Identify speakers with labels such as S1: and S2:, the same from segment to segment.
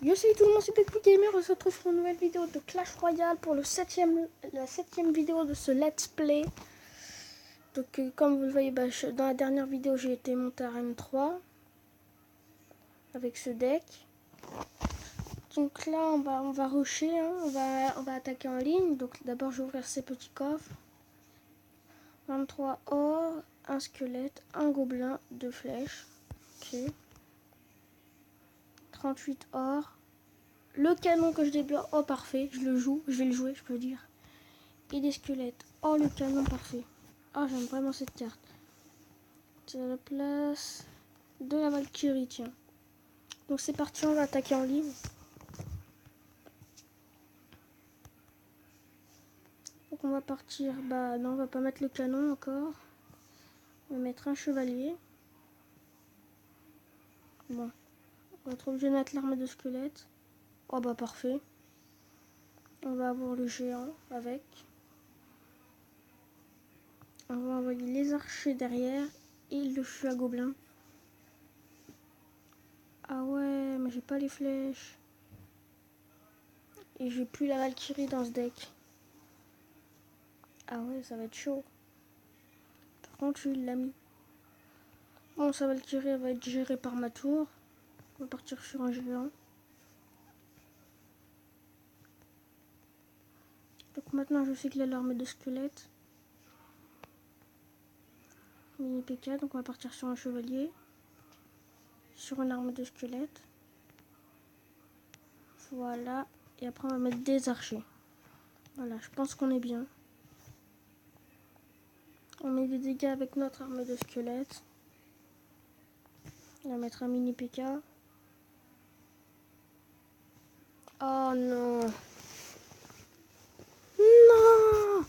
S1: Yo salut tout le monde, c'est Pepou Gamer, on se retrouve pour une nouvelle vidéo de Clash Royale pour la septième vidéo de ce Let's Play. Donc comme vous le voyez, dans la dernière vidéo j'ai été monté à Arène 3 avec ce deck. Donc là on va rusher, hein. on va attaquer en ligne. Donc d'abord je vais ouvrir ces petits coffres. 23 or, un squelette, un gobelin, 2 flèches. Ok. 38 or. Le canon que je débloque, oh parfait, je le joue, je vais le jouer, je peux dire. Et des squelettes, oh le canon parfait. Ah, j'aime vraiment cette carte. C'est à la place de la Valkyrie, tiens. Donc c'est parti, on va attaquer en ligne. Donc on va partir, bah non, on va pas mettre le canon encore. On va mettre un chevalier. Bon, on va être obligé de mettre l'armée de squelettes. Oh bah parfait. On va avoir le géant avec. On va envoyer les archers derrière et le feu à gobelin. Ah ouais, mais j'ai pas les flèches. Et j'ai plus la Valkyrie dans ce deck. Ah ouais, ça va être chaud. Par contre, il l'a mis. Bon, sa Valkyrie elle va être gérée par ma tour. On va partir sur un géant. Donc maintenant, je sais qu'il a l'armée de squelettes. Mini PK, donc on va partir sur un chevalier. Sur une arme de squelettes. Voilà. Et après, on va mettre des archers. Voilà, je pense qu'on est bien. On met des dégâts avec notre arme de squelettes. On va mettre un mini PK. Oh non. Non.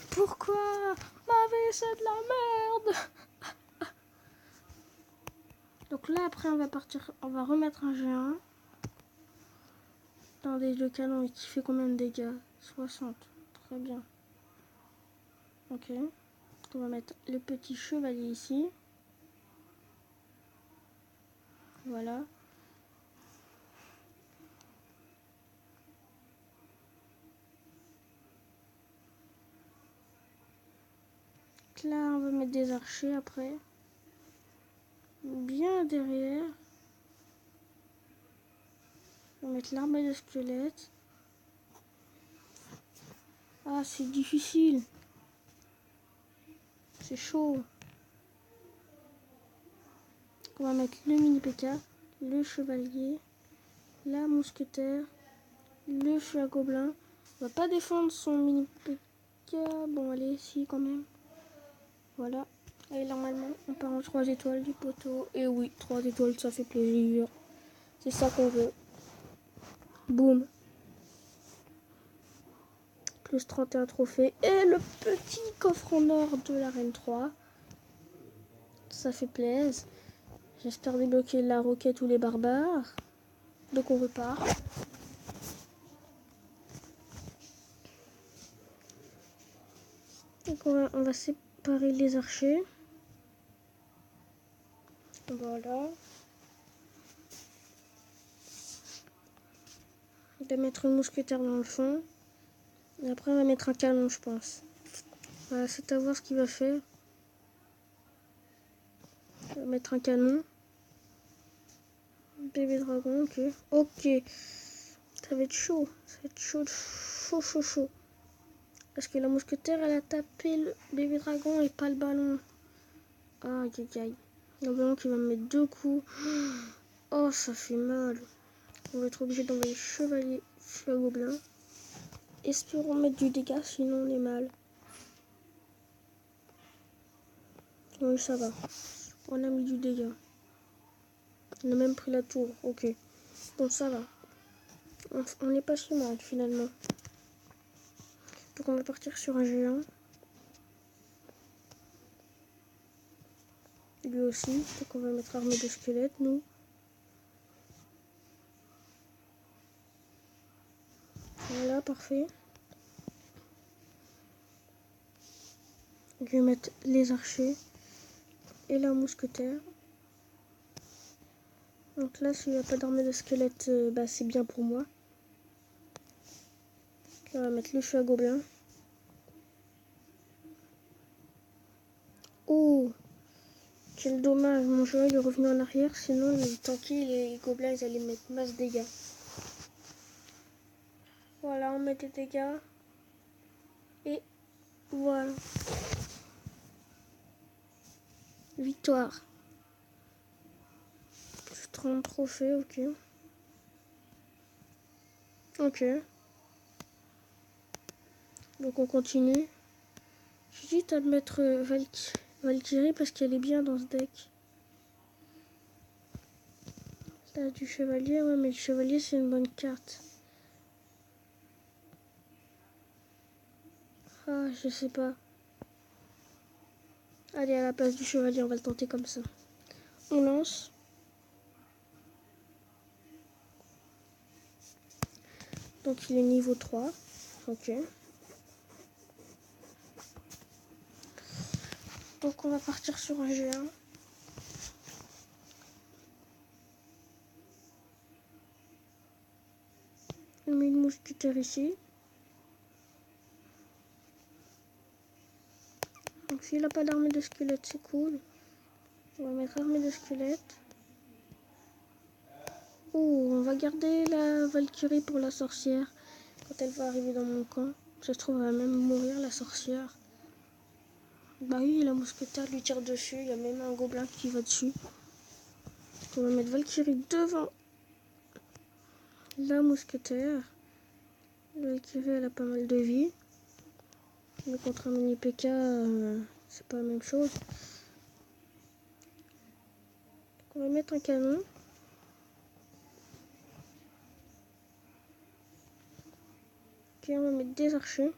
S1: Pourquoi? Ma vie, c'est de la merde. Donc là, après, on va partir. On va remettre un géant. Attendez, le canon, il fait combien de dégâts? 60. Très bien. Ok. On va mettre le petit chevalier ici. Voilà. Là, on va mettre des archers après. Bien derrière. On va mettre l'armée de squelette. Ah, c'est difficile. C'est chaud. On va mettre le mini PK, le chevalier, la mousquetaire, le feu à gobelin. On va pas défendre son mini PK. Bon, allez, si, quand même. Voilà. Et normalement, on part en 3 étoiles du poteau. Et oui, 3 étoiles, ça fait plaisir. C'est ça qu'on veut. Boum. Plus 31 trophées. Et le petit coffre en or de l'arène 3. Ça fait plaisir. J'espère débloquer la roquette ou les barbares. Donc on repart. Donc on va séparer les archers. Voilà. On va mettre une mousquetaire dans le fond. Et après on va mettre un canon, je pense. Voilà, c'est à voir ce qu'il va faire. On va mettre un canon. Bébé dragon, ok. Ok. Ça va être chaud. Ça va être chaud, chaud, chaud, chaud. Parce que la mousquetaire, elle a tapé le bébé dragon et pas le ballon. Aïe, aïe, aïe. Le ballon qui va me mettre 2 coups. Oh, ça fait mal. On va être obligé d'envoyer chevalier, feu à gobelin. Espérons mettre du dégât, sinon on est mal. Oui, ça va. On a mis du dégât. On a même pris la tour. Ok. Bon, ça va. On n'est pas si mal, finalement. Donc on va partir sur un géant. Lui aussi. Donc on va mettre armée de squelette, nous. Voilà, parfait. Je vais mettre les archers et la mousquetaire. Donc là, s'il n'y a pas d'armée de squelette, bah, c'est bien pour moi. Là, on va mettre le choix gobelin. Oh, quel dommage, mon jeu il est revenu en arrière, sinon tant qu'il les gobelins ils allaient mettre masse dégâts. Voilà, on met des dégâts. Et voilà. Victoire. 30 trophées, ok. Ok. Donc on continue. J'hésite à mettre Valkyrie parce qu'elle est bien dans ce deck. Là, du chevalier, ouais, mais le chevalier c'est une bonne carte. Ah, je sais pas. Allez, à la place du chevalier, on va le tenter comme ça. On lance. Donc il est niveau 3. Ok. Donc on va partir sur un G1. On met une mousquetaire ici. Donc s'il n'a pas d'armée de squelette, c'est cool. On va mettre armée de squelette. Oh, on va garder la Valkyrie pour la sorcière. Quand elle va arriver dans mon camp. Ça se trouve, elle va même mourir, la sorcière. Bah oui, la mousquetaire lui tire dessus. Il y a même un gobelin qui va dessus. On va mettre Valkyrie devant la mousquetaire. La Valkyrie, elle a pas mal de vie. Mais contre un mini PK, c'est pas la même chose. On va mettre un canon. Ok, on va mettre des archers.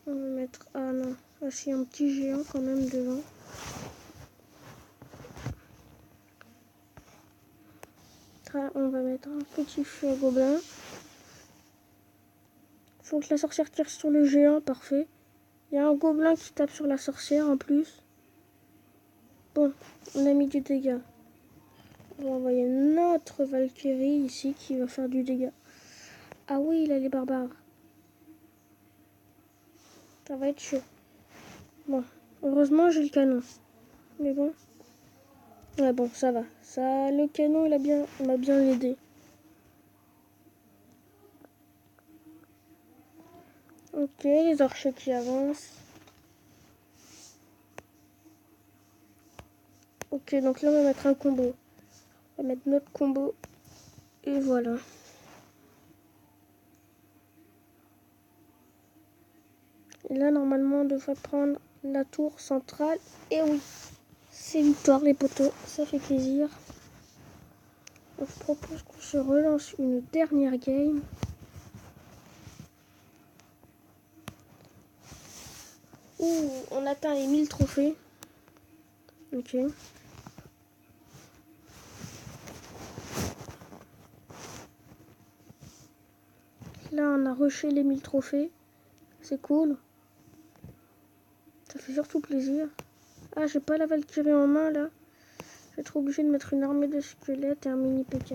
S1: On va mettre... Ah non, aussi un petit géant quand même devant. On va mettre un petit feu à gobelin. Faut que la sorcière tire sur le géant, parfait. Il y a un gobelin qui tape sur la sorcière en plus. Bon, on a mis du dégât. On va envoyer notre Valkyrie ici qui va faire du dégât. Ah oui, il a les barbares. Ça va être chaud. Bon, heureusement j'ai le canon. Mais bon. Ouais bon, ça va. Ça, le canon, il m'a bien aidé. Ok, les archers qui avancent. Ok, donc là on va mettre un combo. On va mettre notre combo. Et voilà. Et là normalement on devrait prendre la tour centrale. Et oui, c'est victoire les poteaux. Ça fait plaisir. Je propose qu'on se relance une dernière game. Ouh, on atteint les 1000 trophées. Ok. Là, on a rushé les 1000 trophées. C'est cool. Ça fait surtout plaisir. Ah, j'ai pas la Valkyrie en main, là. Je vais être obligé de mettre une armée de squelettes et un mini PK.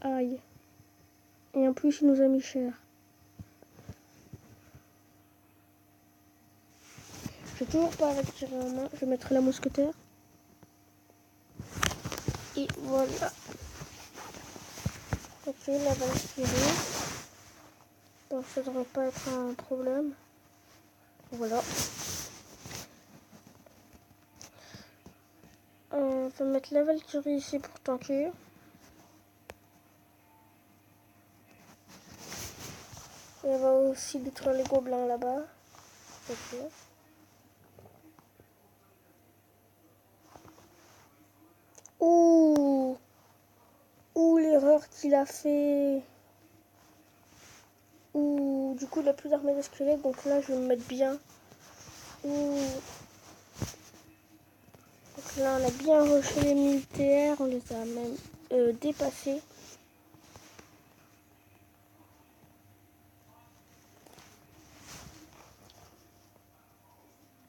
S1: Aïe. Et en plus, il nous a mis cher. J'ai toujours pas la Valkyrie en main. Je vais mettre la mousquetaire. Et voilà. Ok, la Valkyrie. Donc, ça devrait pas être un problème. Voilà. On va mettre la Valkyrie ici pour tanker. Et elle va aussi détruire les gobelins là-bas. Ok. Ouh, l'erreur qu'il a fait. Ouh, du coup il a plus d'armée de squelettes, donc là je vais me mettre bien. Ouh. Donc là on a bien rushé les militaires, on les a même dépassés.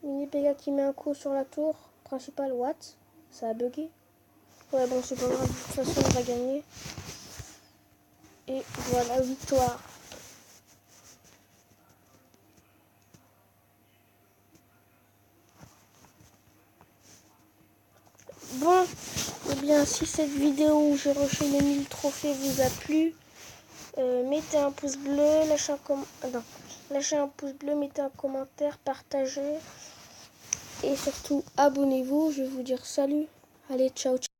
S1: Mini Pega qui met un coup sur la tour principale. What? Ça a bugué. Ouais, bon, c'est pas grave. De toute façon, on va gagner. Et voilà, victoire. Bon, eh bien, si cette vidéo où j'ai rushé les 1000 trophées vous a plu, mettez un pouce bleu, lâchez un pouce bleu, mettez un commentaire, partagez et surtout abonnez-vous. Je vais vous dire salut. Allez, ciao, ciao.